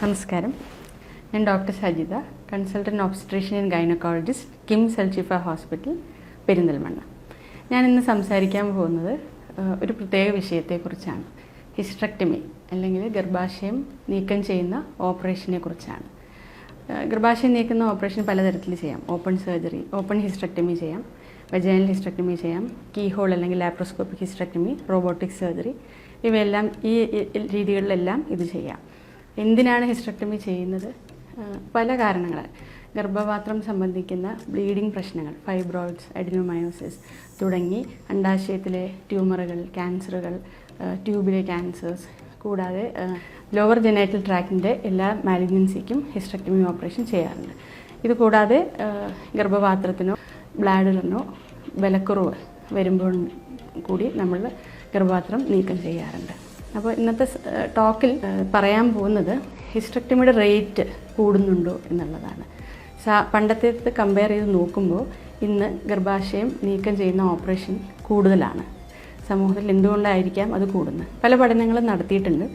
നമസ്കാരം. ഞാൻ doctor Sajitha, consultant obstetrician and gynaecologist, KIMS Alshifa hospital, Perinthalmanna. ഞാനിന്ന് സംസാരിക്കാൻ പോകുന്നത് ഒരു പ്രത്യേക വിഷയത്തെക്കുറിച്ചാണ്. ഹിസ്റ്ററക്ടമി അല്ലെങ്കിൽ ഗർഭാശയം നീക്കം ചെയ്യുന്ന ഓപ്പറേഷനെ കുറിച്ചാണ്. ഗർഭാശയം നീക്കുന്ന ഓപ്പറേഷൻ പലതരത്തിൽ ചെയ്യാം. ഓപ്പൺ സർജറി, ഓപ്പൺ ഹിസ്റ്ററക്ടമി ചെയ്യാം, വജൈനൽ ഹിസ്റ്ററക്ടമി ചെയ്യാം, കീഹോൾ അല്ലെങ്കിൽ ലാപ്രോസ്കോപ്പിക് ഹിസ്റ്ററക്ടമി, റോബോട്ടിക് സർജറി, ഇവയെല്ലാം ഈ രീതികളിലെല്ലാം ഇത് ചെയ്യാം. എന്തിനാണ് ഹിസ്റ്ററക്ടമി ചെയ്യുന്നത്? പല കാരണങ്ങളാൽ ഗർഭപാത്രം സംബന്ധിക്കുന്ന ബ്ലീഡിംഗ് പ്രശ്നങ്ങൾ, ഫൈബ്രോയിഡ്സ്, അഡിനോമയോസിസ് തുടങ്ങി അണ്ഡാശയത്തിലെ ട്യൂമറുകൾ, ക്യാൻസറുകൾ, ട്യൂബിലെ ക്യാൻസേഴ്സ്, കൂടാതെ ലോവർ ജെനൈറ്റൽ ട്രാക്റ്റിൻ്റെ എല്ലാ മാലിഗ്നൻസിക്കും ഹിസ്റ്ററക്ടമി ഓപ്പറേഷൻ ചെയ്യാറുണ്ട്. ഇത് കൂടാതെ ഗർഭപാത്രത്തിനോ ബ്ലാഡറിനോ ബലക്കുറവ് വരുമ്പോൾ കൂടി നമ്മൾ ഗർഭപാത്രം നീക്കം ചെയ്യാറുണ്ട്. അപ്പോൾ ഇന്നത്തെ ടോക്കിൽ പറയാൻ പോകുന്നത് ഹിസ്റ്ററക്ടമിയുടെ റേറ്റ് കൂടുന്നുണ്ടോ എന്നുള്ളതാണ്. പണ്ടത്തെ കമ്പയർ ചെയ്ത് നോക്കുമ്പോൾ ഇന്ന് ഗർഭാശയം നീക്കം ചെയ്യുന്ന ഓപ്പറേഷൻ കൂടുതലാണ്. സമൂഹത്തിൽ എന്തുകൊണ്ടായിരിക്കാം അത് കൂടുന്നത്? പല പഠനങ്ങളും നടത്തിയിട്ടുണ്ട്.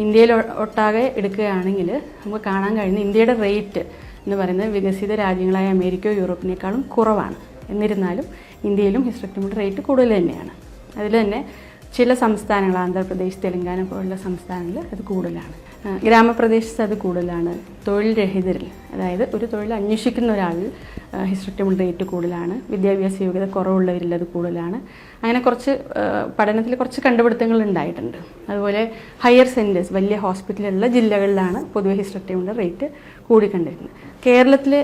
ഇന്ത്യയിൽ ഒട്ടാകെ എടുക്കുകയാണെങ്കിൽ നമുക്ക് കാണാൻ കഴിയുന്ന ഇന്ത്യയുടെ റേറ്റ് എന്ന് പറയുന്നത് വികസിത രാജ്യങ്ങളായ അമേരിക്കയോ യൂറോപ്പിനേക്കാളും കുറവാണ്. എന്നിരുന്നാലും ഇന്ത്യയിലും ഹിസ്റ്ററക്ടമിയുടെ റേറ്റ് കൂടുതൽ തന്നെയാണ്. അതിൽ തന്നെ ചില സംസ്ഥാനങ്ങൾ, ആന്ധ്രാപ്രദേശ്, തെലങ്കാന പോലുള്ള സംസ്ഥാനങ്ങളിൽ അത് കൂടുതലാണ്. ഗ്രാമപ്രദേശത്ത് അത് കൂടുതലാണ്. തൊഴിൽ രഹിതരിൽ, അതായത് ഒരു തൊഴിൽ അന്വേഷിക്കുന്ന ഒരാളിൽ ഹിസ്റ്ററക്ടമി റേറ്റ് കൂടുതലാണ്. വിദ്യാഭ്യാസ യോഗ്യത കുറവുള്ളവരിൽ അത് കൂടുതലാണ്. അങ്ങനെ കുറച്ച് പഠനത്തിൽ കുറച്ച് കണ്ടുപിടുത്തങ്ങൾ ഉണ്ടായിട്ടുണ്ട്. അതുപോലെ ഹയർ സെൻറ്റേഴ്സ്, വലിയ ഹോസ്പിറ്റലുള്ള ജില്ലകളിലാണ് പൊതുവെ ഹിസ്റ്ററക്ടമിയുടെ റേറ്റ് കൂടിക്കണ്ടിരുന്നത്. കേരളത്തിലെ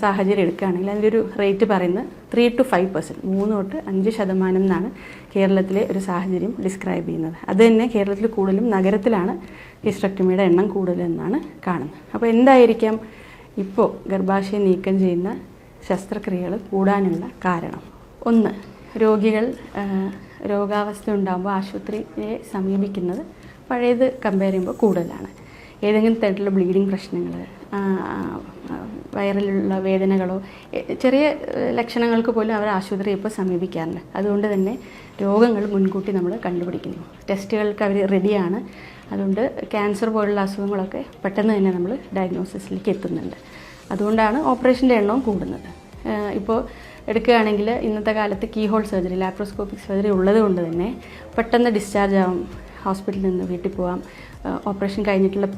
സാഹചര്യം എടുക്കുകയാണെങ്കിൽ അതിൻ്റെ ഒരു റേറ്റ് പറയുന്നത് 3 to 5%, 3 തൊട്ട് 5% എന്നാണ് കേരളത്തിലെ ഒരു സാഹചര്യം ഡിസ്ക്രൈബ് ചെയ്യുന്നത്. അത് തന്നെ കേരളത്തിൽ കൂടുതലും നഗരത്തിലാണ് ഹിസ്റ്ററക്ടമിയുടെ എണ്ണം കൂടുതലെന്നാണ് കാണുന്നത്. അപ്പോൾ എന്തായിരിക്കാം ഇപ്പോൾ ഗർഭാശയം നീക്കം ചെയ്യുന്ന ശസ്ത്രക്രിയകൾ കൂടാനുള്ള കാരണം? ഒന്ന്, രോഗികൾ രോഗാവസ്ഥ ഉണ്ടാകുമ്പോൾ ആശുപത്രിയെ സമീപിക്കുന്നത് പഴയത് കമ്പയർ ചെയ്യുമ്പോൾ കൂടുതലാണ്. ഏതെങ്കിലും തരത്തിലുള്ള ബ്ലീഡിംഗ് പ്രശ്നങ്ങൾ, വയറിലുള്ള വേദനകളോ ചെറിയ ലക്ഷണങ്ങൾക്ക് പോലും അവർ ആശുപത്രിയെ ഇപ്പോൾ സമീപിക്കാറുണ്ട്. അതുകൊണ്ട് തന്നെ രോഗങ്ങൾ മുൻകൂട്ടി നമ്മൾ കണ്ടുപിടിക്കുന്നു. ടെസ്റ്റുകൾക്ക് അവർ റെഡിയാണ്. അതുകൊണ്ട് ക്യാൻസർ പോലുള്ള അസുഖങ്ങളൊക്കെ പെട്ടെന്ന് തന്നെ നമ്മൾ ഡയഗ്നോസിസിലേക്ക് എത്തുന്നുണ്ട്. അതുകൊണ്ടാണ് ഓപ്പറേഷൻ്റെ എണ്ണവും കൂടുന്നത്. ഇപ്പോൾ എടുക്കുകയാണെങ്കിൽ ഇന്നത്തെ കാലത്ത് കീഹോൾ സർജറി, ലാപ്രോസ്കോപ്പിക് സർജറി ഉള്ളത് കൊണ്ട് തന്നെ പെട്ടെന്ന് ഡിസ്ചാർജ് ആവും, ഹോസ്പിറ്റലിൽ നിന്ന് വീട്ടിൽ പോകാം. ഓപ്പറേഷൻ കഴിഞ്ഞിട്ടുള്ള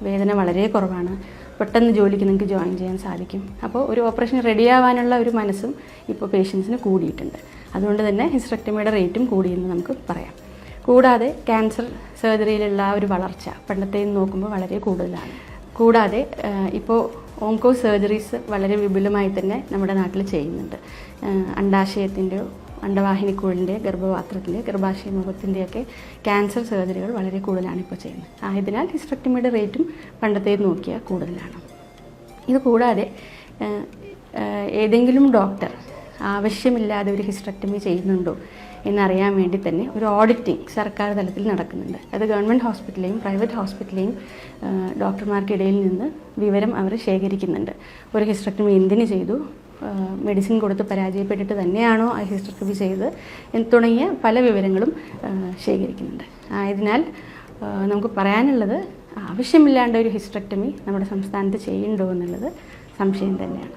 വേദന വളരെ കുറവാണ്. പെട്ടെന്ന് ജോലിക്ക് നിങ്ങൾക്ക് ജോയിൻ ചെയ്യാൻ സാധിക്കും. അപ്പോൾ ഒരു ഓപ്പറേഷൻ റെഡിയാവാനുള്ള ഒരു മനസ്സും ഇപ്പോൾ പേഷ്യൻസിന് കൂടിയിട്ടുണ്ട്. അതുകൊണ്ട് തന്നെ ഹിസ്റ്ററക്ടമിയുടെ റേറ്റും കൂടിയെന്ന് നമുക്ക് പറയാം. കൂടാതെ ക്യാൻസർ സർജറിയിലുള്ള ആ ഒരു വളർച്ച പണ്ടത്തെ നോക്കുമ്പോൾ വളരെ കൂടുതലാണ്. കൂടാതെ ഇപ്പോൾ ഓങ്കോ സർജറീസ് വളരെ വിപുലമായി തന്നെ നമ്മുടെ നാട്ടിൽ ചെയ്യുന്നുണ്ട്. അണ്ഡാശയത്തിൻ്റെയോ അണ്ഡവാഹിനിക്കുഴലിൻ്റെ, ഗർഭപാത്രത്തിൻ്റെ, ഗർഭാശയ മുഖത്തിൻ്റെയൊക്കെ ക്യാൻസർ സർജറികൾ വളരെ കൂടുതലാണ് ഇപ്പോൾ ചെയ്യുന്നത്. ആയതിനാൽ ഹിസ്റ്ററക്ടമിയുടെ റേറ്റും പണ്ടത്തെ നോക്കിയാൽ കൂടുതലാണ്. ഇത് കൂടാതെ ഏതെങ്കിലും ഡോക്ടർ ആവശ്യമില്ലാതെ ഒരു ഹിസ്റ്ററക്ടമി ചെയ്യുന്നുണ്ടോ എന്നറിയാൻ വേണ്ടി തന്നെ ഒരു ഓഡിറ്റിംഗ് സർക്കാർ തലത്തിൽ നടക്കുന്നുണ്ട്. അത് ഗവൺമെൻറ് ഹോസ്പിറ്റലിലെയും പ്രൈവറ്റ് ഹോസ്പിറ്റലിലെയും ഡോക്ടർമാർക്കിടയിൽ നിന്ന് വിവരം അവർ ശേഖരിക്കുന്നുണ്ട്. ഒരു ഹിസ്റ്ററക്ടമി എന്തിന് ചെയ്തു, മെഡിസിൻ കൊടുത്ത് പരാജയപ്പെട്ടിട്ട് തന്നെയാണോ ആ ഹിസ്റ്ററക്ടമി ചെയ്തത് തുടങ്ങിയ പല വിവരങ്ങളും ശേഖരിക്കുന്നുണ്ട്. ആയതിനാൽ നമുക്ക് പറയാനുള്ളത്, ആവശ്യമില്ലാണ്ട് ഒരു ഹിസ്റ്ററക്ടമി നമ്മുടെ സംസ്ഥാനത്ത് ചെയ്യുന്നുണ്ടോ എന്നുള്ളത് സംശയം തന്നെയാണ്.